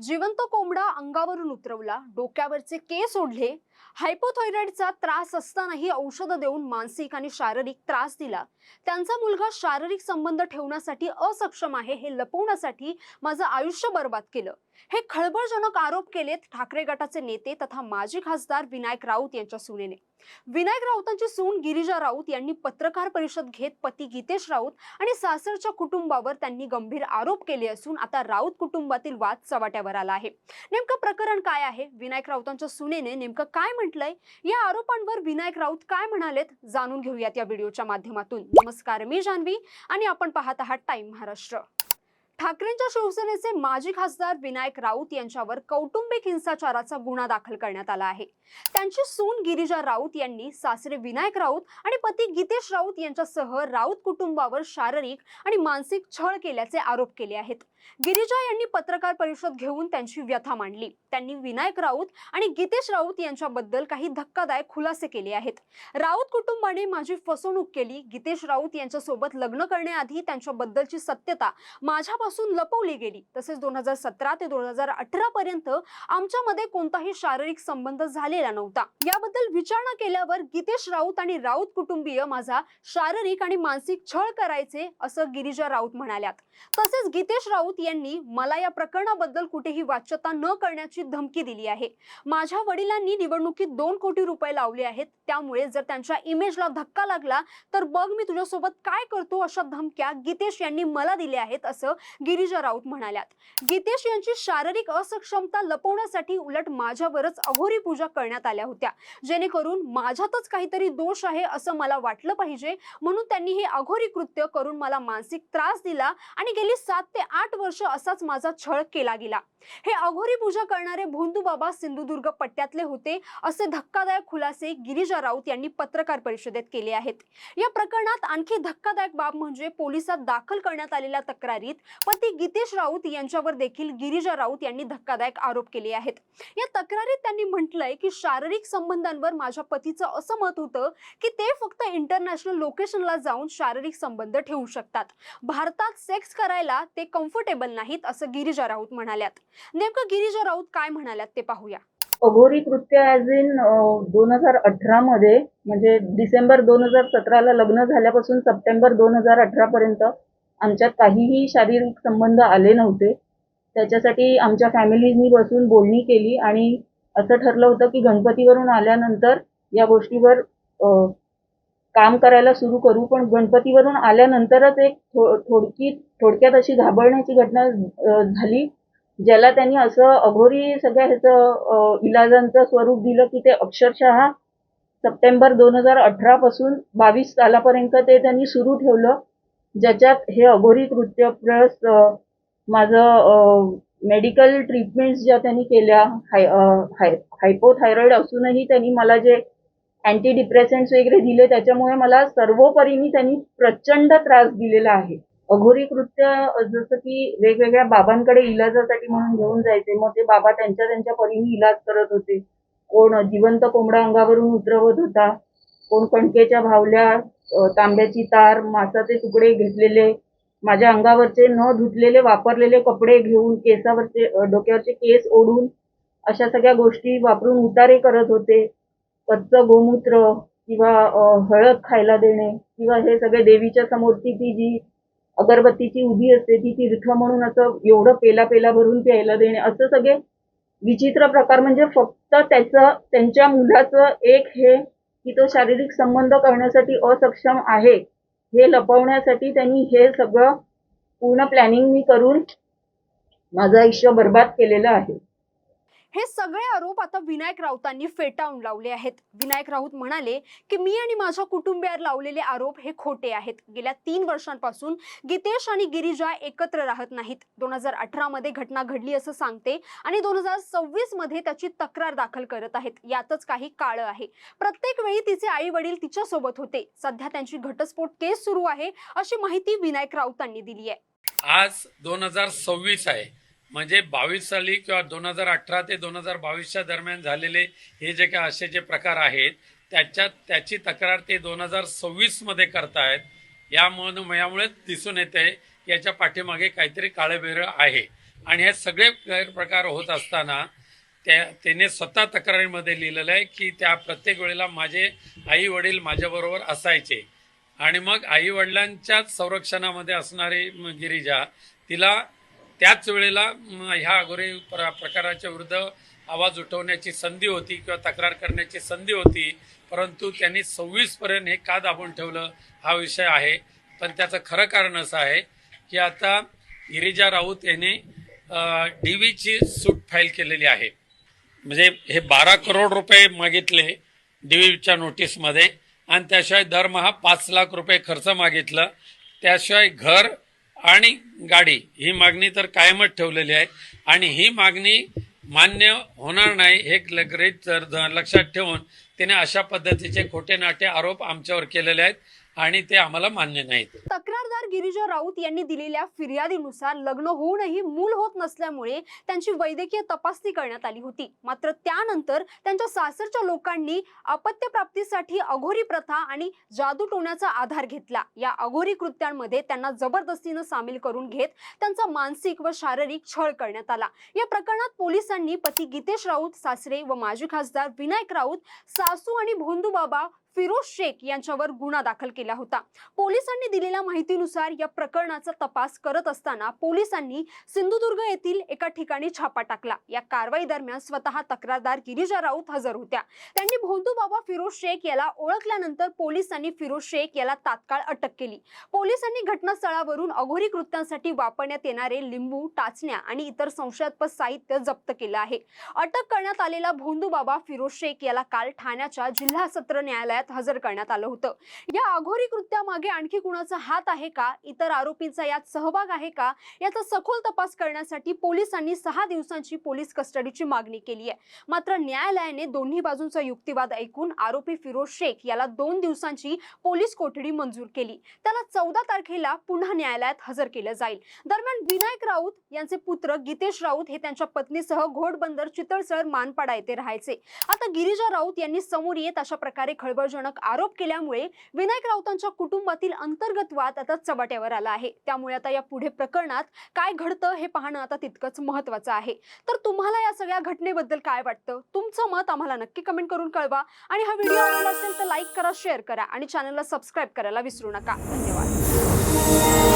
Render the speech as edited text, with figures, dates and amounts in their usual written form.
जिवंत कोंबडा अंगावरून उतरवला, डोक्यावरचे केस ओढले, हायपोथायरॉइडचा त्रास असतानाही औषधं देऊन मानसिक आणि शारीरिक त्रास दिला. त्यांचा मुलगा शारीरिक संबंध ठेवण्यासाठी असक्षम आहे हे लपवण्यासाठी माझं आयुष्य बर्बाद केलं. हे खळबळजनक आरोप केलेत ठाकरे गटाचे नेते तथा माजी खासदार विनायक राऊत यांच्या सुनेने. विनायक राऊतांची सून गिरिजा राऊत यांनी पत्रकार परिषद घेत पती गीतेश राऊत आणि सासरच्या कुटुंबावर त्यांनी गंभीर आरोप केले असून आता राऊत कुटुंबातील वाद चव्हाट्यावर आला आहे. नेमकं प्रकरण काय आहे, विनायक राऊतांच्या सुनेने नेमकं काय म्हटलंय, या आरोपांवर विनायक राऊत काय म्हणालेत, जाणून घेऊयात या व्हिडिओच्या माध्यमातून. नमस्कार, मी जान्हवी आणि आपण पाहत आहात टाइम महाराष्ट्र. ठाकरेंच्या शिवसेनेचे माजी खासदार विनायक राऊत यांच्यावर कौटुंबिक हिंसाचाराचा गुन्हा दाखल करण्यात आला आहे. त्यांची सून गिरिजा राऊत यांनी सासरे विनायक राऊत आणि पती गीतेश राऊत यांच्यासह राऊत कुटुंबावर शारीरिक आणि मानसिक छळ केल्याचे आरोप केले आहेत. गिरिजा यांनी पत्रकार परिषद घेऊन त्यांची व्यथा मांडली. त्यांनी विनायक राऊत आणि गीतेश राऊत यांच्याबद्दल काही धक्कादायक खुलासे केले आहेत. राऊत कुटुंबाने माझी फसवणूक केली. गीतेश राऊत यांच्यासोबत लग्न करण्याआधी त्यांच्याबद्दलची सत्यता माझ्यापासून लपवली गेली. तसेच 2017 ते 2018 पर्यंत आमच्यामध्ये कोणताही शारीरिक संबंध झालेला नव्हता. याबद्दल विचारणा केल्यावर गीतेश राऊत आणि राऊत कुटुंबीय माझा शारीरिक आणि मानसिक छळ करायचे असं गिरिजा राऊत म्हणाल्यात. तसेच गीतेश राऊत यांनी मला या प्रकरणाबद्दल कुठेही वाच्यता न करण्याची धमकी दिली आहे. माझ्या वडिलांनी निवडणुकीत 2 कोटी रुपये लावले आहेत, त्यामुळे जर त्यांच्या इमेजला धक्का लागला तर बघ मी तुझ्यासोबत काय करतो अशा धमक्या गीतेश यांनी मला दिल्या आहेत असं गिरिजा राऊत म्हणाल्यात. गीतेश यांची शारीरिक असक्षमता लपवण्यासाठी उलट माझ्यावरच अघोरी पूजा करण्यात आल्या होत्या, जेणेकरून माझ्यातच काहीतरी दोष आहे असं मला वाटलं पाहिजे, म्हणून त्यांनी हे अघोरी कृत्य करून मला मानसिक त्रास दिला आणि गेली 7 ते 8 वर्ष असाच माझा छळ केला गेला. हे अघोरी पूजा करणारे भोंदू बाबा सिंधुदुर्ग पट्ट्यातले होते असे धक्कादायक खुलासे गिरिजा राऊत यांनी पत्रकार परिषदेत केले आहेत. या प्रकरणात आणखी धक्कादायक बाब म्हणजे पोलिसात दाखल करण्यात आलेल्या तक्रारीत पती गीतेश राऊत यांच्यावर देखील गिरिजा राऊत यांनी धक्कादायक आरोप केले आहेत. या तक्रारीत त्यांनी म्हटलंय की शारीरिक संबंधांवर माझ्या पतीचं असं मत होतं की ते फक्त इंटरनॅशनल लोकेशनला जाऊन शारीरिक संबंध ठेवू शकतात. भारतात सेक्स करायला ते कम्फर्टेबल नाहीत असं गिरिजा राऊत म्हणाल्यात. नेमकं गिरिजा राऊत काय म्हणाल्यात ते पाहूया. अघोरी कृत्य ॲज इन 2018 मध्ये, म्हणजे डिसेंबर 2017ला लग्न झाल्यापासून सप्टेंबर 2018 पर्यंत आमच्यात काहीही शारीरिक संबंध आले नव्हते. त्याच्यासाठी आमच्या फॅमिलीनी बसून बोलणी केली आणि असं ठरलं होतं की गणपतीवरून आल्यानंतर या गोष्टीवर काम करायला सुरू करू. पण गणपतीवरून आल्यानंतरच एक थोडक्यात अशी घाबरण्याची घटना झाली, ज्याला त्यांनी असं अघोरी सगळ्या ह्याचं इलाजांचं स्वरूप दिलं की ते अक्षरशः सप्टेंबर 2018 पासून 22 सालापर्यंत ते त्यांनी सुरू ठेवलं, ज्याच्यात हे अघोरी कृत्य प्लस माझं मेडिकल ट्रीटमेंट्स ज्या त्यांनी केल्या, हायपोथायरॉइड असूनही त्यांनी मला जे अँटी डिप्रेसंट्स वगैरे दिले, त्याच्यामुळे मला सर्वोपरीने त्यांनी प्रचंड त्रास दिलेला आहे. अघोरी कृत्य जसं की वेगवेगळ्या बाबांकडे इलाजासाठी म्हणून घेऊन जायचे, मग ते बाबा त्यांच्या परीने इलाज करत होते. कोण जिवंत कोंबडा अंगावरून उतरवत होता, कोण कणकेच्या भावल्या, तांब्याची तार, मांसाचे तुकडे घेतलेले, माझ्या अंगावरचे न धुतलेले वापरलेले कपडे घेऊन केसावरचे डोक्यावरचे केस ओढून अशा सगळ्या गोष्टी वापरून उतारे करत होते. कच्चं गोमूत्र किंवा हळद खायला देणे किंवा हे सगळे देवीच्या समोरची ती जी अगरबत्तीची उभी असते ती तीर्थ म्हणून असं एवढं पेला भरून प्यायला देणे, असं सगळे विचित्र प्रकार. म्हणजे फक्त त्यांच्या मुलाचं एक हे की तो शारीरिक संबंध करण्यासाठी असक्षम आहे हे लपवण्यासाठी त्यांनी हे सगळं पूर्ण प्लॅनिंग मी करून माझं आयुष्य बर्बाद केलेलं आहे. हे सगळे आरोप आता विनायक राऊतांनी फेटाळून लावले आहेत. विनायक राऊत म्हणाले की मी आणि माझ्या कुटुंबियावर लावलेले आरोप हे खोटे आहेत. गेल्या 3 वर्षांपासून गीतेश आणि गिरिजा एकत्र राहत नाहीत. 2018 मध्ये घटना घडली असं सांगते आणि 2026 मध्ये त्याची तक्रार दाखल करत आहेत. यातच काही काळं आहे. प्रत्येक वेळी तिचे आई वडील तिच्या सोबत होते. सध्या त्यांची घटस्फोट केस सुरू आहे अशी माहिती विनायक राऊतांनी दिली आहे. आज 2026 आहे, म्हणजे 22 साली किंवा 2018 ते 2022च्या दरम्यान झालेले हे जे काय असे जे प्रकार आहेत त्याची तक्रार ते 2026 मध्ये करतायत. यामुळे दिसून येते याच्या पाठीमागे काहीतरी काळेबेरं आहे. आणि हे सगळे गैरप्रकार होत असताना त्याने स्वतः तक्रारीमध्ये लिहिलेलं आहे की त्या प्रत्येक वेळेला माझे आई वडील माझ्याबरोबर असायचे आणि मग आई वडिलांच्याच संरक्षणामध्ये असणारी गिरिजा तिला त्याच वेळेला ह्या अघोरी प्रकाराच्या विरुद्ध आवाज उठवण्याची संधी होती किंवा तक्रार करण्याची संधी होती, परंतु त्यांनी 26 पर्यंत हे का दाबून ठेवलं हा विषय आहे. पण त्याचं खरं कारण असं आहे की आता गिरिजा राऊत यांनी DVची सूट फाईल केलेली आहे. म्हणजे हे 12 करोड रुपये मागितले DVच्या नोटीसमध्ये आणि त्याशिवाय दरमहा 5 लाख रुपये खर्च मागितलं. त्याशिवाय घर आणि गाडी ही मागणी तर कायमच ठेवलेली आहे आणि ही मागणी मान्य होणार नाही हे लक्षात ठेवून त्याने अशा पद्धतीचे खोटे नाटे आरोप आमच्यावर केलेले आहेत आणि ते आम्हाला मान्य नाहीत. तक्रारदार गिरिजा राऊत यांनी दिलेल्या फिर्यादीनुसार लग्न होऊनही मूल होत नसल्यामुळे त्यांची वैद्यकीय तपासणी करण्यात आली होती. मात्र त्यानंतर त्यांच्या सासरच्या लोकांनी अपत्य प्राप्तीसाठी अघोरी प्रथा आणि जादूटोण्याचा आधार घेतला. या अघोरी कृत्यांमध्ये त्यांना जबरदस्तीने सामील करून घेत त्यांचा मानसिक व शारीरिक छळ करण्यात आला. या प्रकरणात पोलिसांनी पती गीतेश राऊत सासरे व माजी खासदार विनायक राऊत सासू आणि भोंदूबाबा फिरोज शेख यांच्यावर गुन्हा दाखल केला होता. पोलिसांनी दिलेल्या माहितीनुसार या प्रकरणाचा तपास करत असताना पोलिसांनी सिंधुदुर्ग येथील एका ठिकाणी छापा टाकला. या कारवाई दरम्यान स्वतः तक्रारदार गिरिजा राऊत हजर होत्या. त्यांनी भोंदूबाबा फिरोज शेख याला ओळखल्यानंतर पोलिसांनी फिरोज शेख याला तात्काळ अटक केली. पोलिसांनी घटनास्थळावरून अघोरी कृत्यांसाठी वापरण्यात येणारे लिंबू, टाचण्या आणि इतर संशयास्पद साहित्य जप्त केलं आहे. अटक करण्यात आलेला भोंदूबाबा फिरोज शेख याला काल ठाण्याच्या जिल्हा सत्र न्यायालयात हजर करण्यात आलं होतं. या अघोरी कृत्यामागे आणखी कुणाचा हात आहे का, इतर आरोपींचा यात सहभाग आहे का, याचा सखोल तपास करण्यासाठी पोलिसांनी 6 दिवसांची पोलीस कस्टडीची मागणी केली आहे. मात्र न्यायालयाने दोन्ही बाजूंचा युक्तिवाद ऐकून आरोपी फिरोज शेख याला 2 दिवसांची पोलीस कोठडी मंजूर केली. त्याला 14 तारखेला पुन्हा न्यायालयात हजर केलं जाईल. दरम्यान विनायक राऊत यांचे पुत्र गीतेश राऊत हे त्यांच्या पत्नीसह घोडबंदर, चितळसर, मानपाडा येथे राहायचे. आता गिरिजा राऊत यांनी समोर येत अशा प्रकारे खळबळजनक आरोप केल्यामुळे विनायक राऊतांच्या कुटुंबातील अंतर्गत वाद आता चव्हाट्यावर आला आहे. त्यामुळे आता या पुढे प्रकरणात काय घडतं हे पाहणं आता तितकंच महत्त्वाचं आहे. तर तुम्हाला या सगळ्या घटनेबद्दल काय वाटतं? तुमचं मत आम्हाला नक्की कमेंट करून कळवा आणि हा व्हिडिओ आवडला असेल तर लाईक करा, शेअर करा आणि चॅनलला सबस्क्राईब करायला विसरू नका. धन्यवाद.